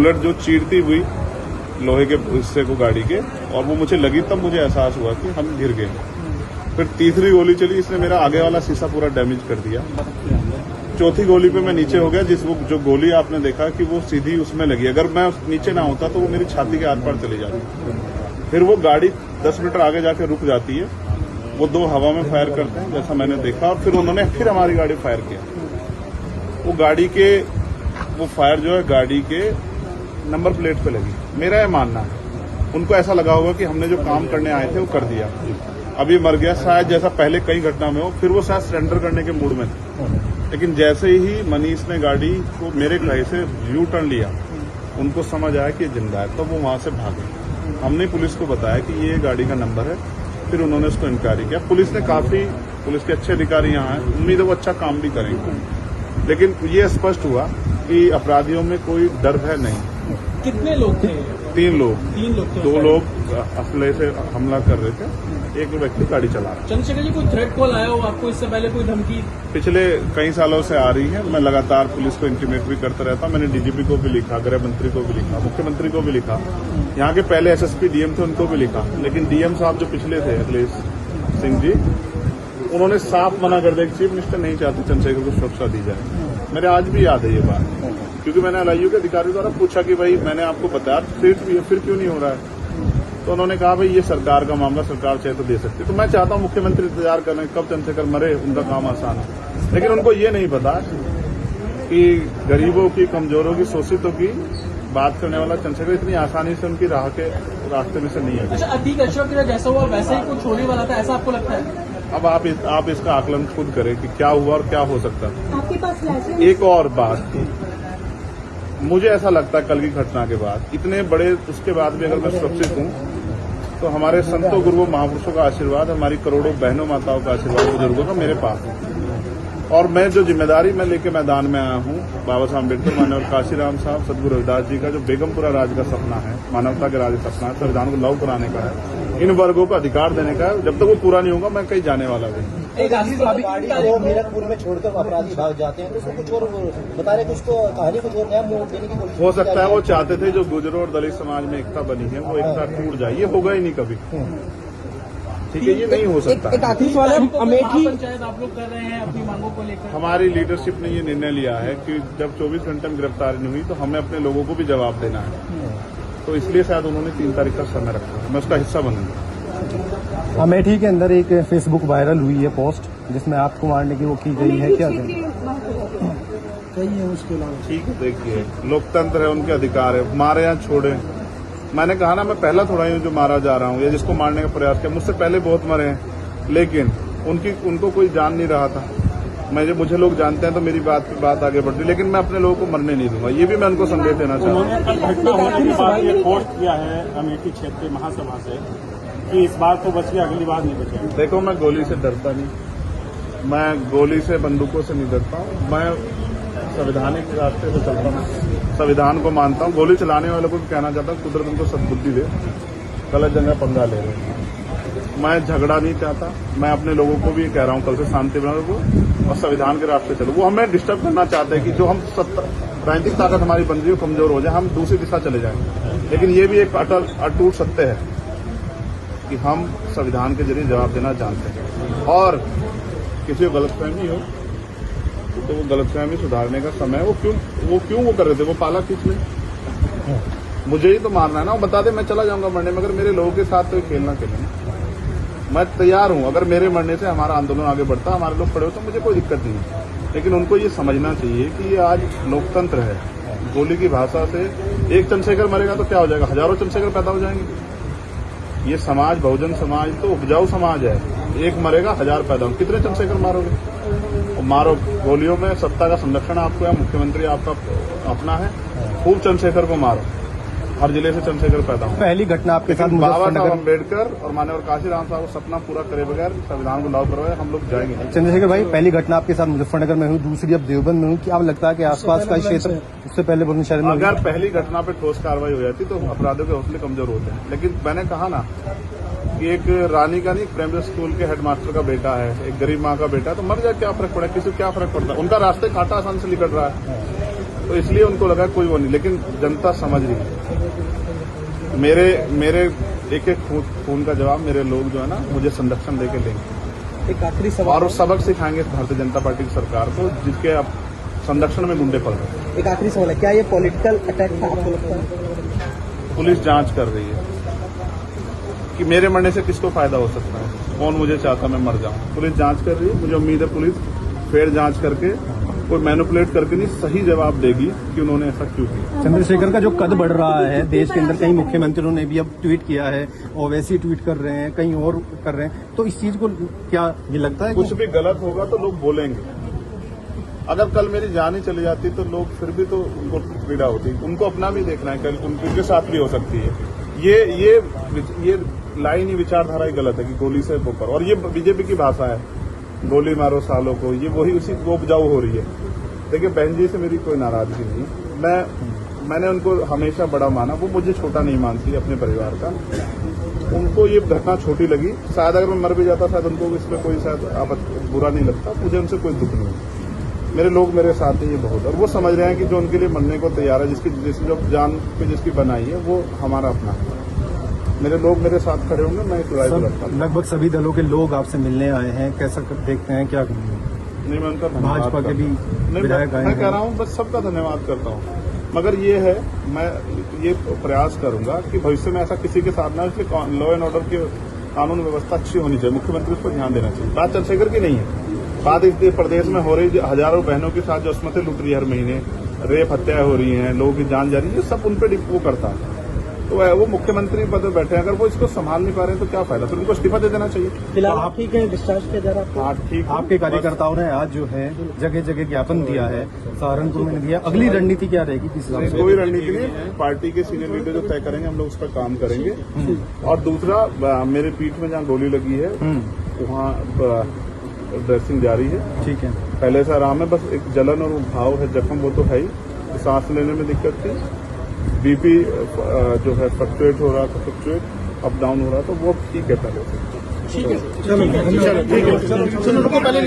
Bullet जो चीरती हुई लोहे के हिस्से को गाड़ी के, और वो मुझे लगी तब मुझे एहसास हुआ कि हम गिर गए। फिर तीसरी गोली चली, इसने मेरा आगे वाला शीशा पूरा डैमेज कर दिया। चौथी गोली पे मैं नीचे हो गया, जो गोली आपने देखा कि वो सीधी उसमें लगी। अगर मैं नीचे ना होता तो वो मेरी छाती के आर पार चली जाती। फिर वो गाड़ी 10 मीटर आगे जाके रुक जाती है। वो 2 हवा में फायर करते हैं जैसा मैंने देखा, और फिर उन्होंने फिर हमारी गाड़ी फायर किया। वो फायर जो है गाड़ी के नंबर प्लेट पे लगी। मेरा यह मानना है, उनको ऐसा लगा होगा कि हमने जो काम करने आए थे वो कर दिया, अब ये मर गया शायद, जैसा पहले कई घटना में हो। फिर वो शायद सरेंडर करने के मूड में थे, लेकिन जैसे ही मनीष ने गाड़ी को मेरे कहे से यू टर्न लिया, उनको समझ आया कि ये जिंदा है, तो वो वहां से भागे। हमने पुलिस को बताया कि ये गाड़ी का नंबर है, फिर उन्होंने उसको इंक्वायरी किया। पुलिस के अच्छे अधिकारी यहाँ हैं, उम्मीद है वो अच्छा काम भी करेंगे। लेकिन ये स्पष्ट हुआ कि अपराधियों में कोई डर है नहीं। कितने लोग थे? 3 लोग। 3 लोग थे। 2 लोग असले से हमला कर रहे थे, एक व्यक्ति गाड़ी चला रहा। चंद्रशेखर जी, कोई थ्रेट कॉल आया हो आपको इससे पहले, कोई धमकी? पिछले कई सालों से आ रही है। मैं लगातार पुलिस को इंटीमेट भी करता रहता। मैंने डीजीपी को भी लिखा, गृह मंत्री को भी लिखा, मुख्यमंत्री को भी लिखा, यहाँ के पहले एसएसपी डीएम थे उनको भी लिखा। लेकिन डीएम साहब जो पिछले थे, अखिलेश सिंह जी, उन्होंने साफ मना कर दिया कि चीफ मिनिस्टर नहीं चाहते चंद्रशेखर को सुरक्षा दी जाए। मेरे आज भी याद है ये बात, क्योंकि मैंने एलआईयू के अधिकारियों द्वारा पूछा कि भाई मैंने आपको बताया थ्रेट भी है, फिर क्यों नहीं हो रहा है? तो उन्होंने कहा भाई ये सरकार का मामला, सरकार चाहे तो दे सकती है। तो मैं चाहता हूं मुख्यमंत्री इंतजार कर रहे हैं कब चंद्रशेखर मरे, उनका काम आसान है। लेकिन उनको ये नहीं पता कि गरीबों की, कमजोरों की, शोषितों की बात करने वाला चंद्रशेखर इतनी आसानी से उनकी रास्ते में से नहीं है। अच्छा, अतीक अशरफ के जैसा हुआ वैसे ही कुछ होने वाला था, ऐसा आपको लगता है? अब आप इसका आकलन खुद करें कि क्या हुआ और क्या हो सकता है। आपके पास एक और बात, मुझे ऐसा लगता है कल की घटना के बाद, इतने बड़े उसके बाद भी अगर मैं सुरक्षित हूं तो हमारे संतों गुरुओं महापुरुषों का आशीर्वाद, हमारी करोड़ों बहनों माताओं का आशीर्वाद, बुजुर्गों का मेरे पास है। और मैं जो जिम्मेदारी मैं लेके मैदान में आया हूं, बाबा साहब अम्बेडकर, मानव काशीराम साहब, सदगुरु रविदास जी का जो बेगमपुरा राज का सपना है, मानवता के राज का सपना है, संविधान को लागू कराने का है, इन वर्गों को अधिकार देने का है, जब तक वो पूरा नहीं होगा मैं कहीं जाने वाला नहीं। वो मीरपुर में छोड़कर अपराधी भाग जाते हैं, तो उसको कुछ और बता रहे, कुछ तो कहानी कुछ और नया मोड़ देने की कोशिश हो सकता है वो चाहते थे जो गुजरों और दलित समाज में एकता बनी है वो एकता टूट जाए, ये होगा ही नहीं कभी। ठीक है, ये नहीं हो सकता। एक आखिरी सवाल है, अमेठी पंचायत आप लोग कर रहे हैं अपनी मांगों को लेकर? हमारी लीडरशिप ने ये निर्णय लिया है कि जब 24 घंटे में गिरफ्तारी नहीं हुई तो हमें अपने लोगों को भी जवाब देना है, तो इसलिए शायद उन्होंने 3 तारीख का समय रखा है। मैं उसका हिस्सा बनूंगा। अमेठी के अंदर एक फेसबुक वायरल हुई है पोस्ट जिसमें आपको मारने की वो की गई है, क्या कही है उसके अलावा? ठीक है, देखिए लोकतंत्र है, उनके अधिकार है, मारे या छोड़े। मैंने कहा ना, मैं पहला थोड़ा ही हूं जो मारा जा रहा हूं या जिसको मारने का प्रयास किया, मुझसे पहले बहुत मरे हैं, लेकिन उनको कोई जान नहीं रहा था। मुझे लोग जानते हैं तो मेरी बात आगे बढ़ती, लेकिन मैं अपने लोगों को मरने नहीं दूंगा, ये भी मैं उनको संदेश देना चाहता हूँ। घटना होने के बाद ये पोस्ट किया है अमेठी क्षेत्रीय महासभा से कि इस बार तो बच गया, अगली बार नहीं बचेगा। देखो, मैं गोली से डरता नहीं, मैं गोली से, बंदूकों से नहीं डरता हूँ, मैं संवैधानिक रास्ते से चलता हूँ, संविधान को मानता हूँ। गोली चलाने वालों को भी कहना चाहता हूँ कुदरत उनको सद्बुद्धि दे, गलत जगह पंगा ले रहे हैं। मैं झगड़ा नहीं चाहता, मैं अपने लोगों को भी कह रहा हूँ कल से शांति बना रखो और संविधान के रास्ते चलो। वो हमें डिस्टर्ब करना चाहते हैं कि जो हम राजनीतिक ताकत हमारी बन रही है कमजोर हो जाए, हम दूसरी दिशा चले जाएं। लेकिन ये भी एक अटूट सत्य है कि हम संविधान के जरिए जवाब देना जानते हैं, और किसी को गलतफहमी हो तो वो गलतफहमी सुधारने का समय, वो क्यों वो कर रहे थे, वो पाला किस लिए? मुझे ही तो मारना है ना, वो बता दे मैं चला जाऊंगा मरने, मगर मेरे लोगों के साथ तो खेलना मैं तैयार हूं। अगर मेरे मरने से हमारा आंदोलन आगे बढ़ता, हमारे लोग खड़े होते, मुझे कोई दिक्कत नहीं है। लेकिन उनको ये समझना चाहिए कि ये आज लोकतंत्र है। गोली की भाषा से एक चंद्रशेखर मरेगा तो क्या हो जाएगा, हजारों चंद्रशेखर पैदा हो जाएंगे। ये समाज, बहुजन समाज तो उपजाऊ समाज है, एक मरेगा 1000 पैदा हो, कितने चंद्रशेखर मारोगे? और मारो, गोलियों में सत्ता का संरक्षण आपको है, मुख्यमंत्री आपका अपना है, खूब चंद्रशेखर को मारो, हर जिले से चंद्रशेखर पैदा हो। पहली घटना आपके साथ बाबा साहब अम्बेडकर और मानव काशीराम साहब को सपना पूरा करे बगैर संविधान को लागू करवाए, हम लोग जाएंगे। चंद्रशेखर भाई, पहली घटना आपके साथ मुजफ्फरनगर में हुई, दूसरी अब देवबंद में हुई, क्या लगता है कि आसपास का क्षेत्र उससे पहले बुलंदशहर में? अगर पहली घटना पे ठोस कार्रवाई हो जाती तो अपराधियों के हौसले कमजोर होते हैं। लेकिन मैंने कहा ना कि एक रानी का नहीं, प्राइमरी स्कूल के हेडमास्टर का बेटा है, एक गरीब माँ का बेटा है, तो मर जाए क्या फर्क पड़ा, किसी को क्या फर्क पड़ता है? उनका रास्ते काटा आसान से निकल रहा है। तो इसलिए उनको लगा कोई वो नहीं, लेकिन जनता समझ रही है। मेरे एक एक खून का जवाब मेरे लोग जो है ना मुझे संरक्षण देके देंगे एक आखिरी और सवाल वो सबक सिखाएंगे इस भारतीय जनता पार्टी की सरकार को, जिसके अब संरक्षण में गुंडे पड़ रहे हैं। एक आखिरी सवाल है, क्या ये पॉलिटिकल अटैक था आपको लगता है? पुलिस जांच कर रही है कि मेरे मरने से किसको फायदा हो सकता है, कौन मुझे चाहता मैं मर जाऊं। पुलिस जांच कर रही है, मुझे उम्मीद है पुलिस फेयर जांच करके कोई मैनिपुलेट करके नहीं सही जवाब देगी कि उन्होंने ऐसा क्यों किया। चंद्रशेखर का जो कद बढ़ रहा है देश के अंदर, कई मुख्यमंत्रियों ने भी अब ट्वीट किया है, ओवैसी ट्वीट कर रहे हैं, कहीं और कर रहे हैं, तो इस चीज को क्या ये लगता है कुछ भी गलत होगा तो लोग बोलेंगे। अगर कल मेरी जान ही चली जाती तो लोग फिर भी तो उनको पीड़ा होती, उनको अपना भी देखना है, कल उनके साथ भी हो सकती है। ये लाइन ही विचारधारा ही गलत है कि गोली से वो करो, और ये बीजेपी की भाषा है, गोली मारो सालों को, ये वही उसी को उपजाऊ हो रही है। देखिए बहन जी से मेरी कोई नाराजगी नहीं है, मैंने उनको हमेशा बड़ा माना, वो मुझे छोटा नहीं मानती अपने परिवार का। उनको ये घटना छोटी लगी, शायद अगर मैं मर भी जाता शायद उनको इसमें कोई शायद बुरा नहीं लगता, मुझे उनसे कोई दुख नहीं है। मेरे लोग मेरे साथ हैं, ये बहुत, और वो समझ रहे हैं कि जो उनके लिए मरने को तैयार है, जिसकी जो जान पे जिसकी बनाई है वो हमारा अपना है। मेरे लोग मेरे साथ खड़े होंगे, मैं इस लड़ाई को लड़ता हूं। लगभग सभी दलों के लोग आपसे मिलने आए हैं, कैसा देखते हैं, क्या नहीं मैं उनका धन्यवाद भाजपा के भी नहीं, विधायक आए मैं हैं। कह रहा हूँ बस सबका धन्यवाद करता हूँ, मगर ये है मैं ये प्रयास करूंगा कि भविष्य में ऐसा किसी के साथ ना, इसलिए लॉ एंड ऑर्डर की कानून व्यवस्था अच्छी होनी चाहिए, मुख्यमंत्री उस पर ध्यान देना चाहिए। बात चंद्रशेखर की नहीं है, बात इस प्रदेश में हो रही हजारों बहनों के साथ जो अस्मतें लुट रही है, हर महीने रेप हत्याएं हो रही हैं, लोगों की जान जा रही है, ये सब उन पर वो करता है। तो वो मुख्यमंत्री पद में बैठे हैं, अगर वो इसको संभाल नहीं पा रहे हैं तो क्या फायदा, फिर उनको इस्तीफा दे देना चाहिए। फिलहाल आप ठीक है, डिस्चार्ज किया जा रहा है? हाँ ठीक। आपके कार्यकर्ताओं ने आज जो है जगह जगह ज्ञापन दिया है, सहारनपुर में दिया, अगली रणनीति क्या रहेगी किस हिसाब से? कोई रणनीति नहीं, पार्टी के सीनियर लीडर जो तय करेंगे हम लोग उस पर काम करेंगे। और दूसरा मेरे पीठ में जहाँ गोली लगी है वहाँ ड्रेसिंग जारी है, ठीक है, पहले से आराम है, बस एक जलन और घाव है, जख्म वो तो है ही, सांस लेने में दिक्कत थी, बीपी जो है फ्लक्चुएट हो रहा था, फ्लक्चुएट अप डाउन हो रहा था, वो ठीक है पहले से। ठीक है, चलो ठीक है, चलो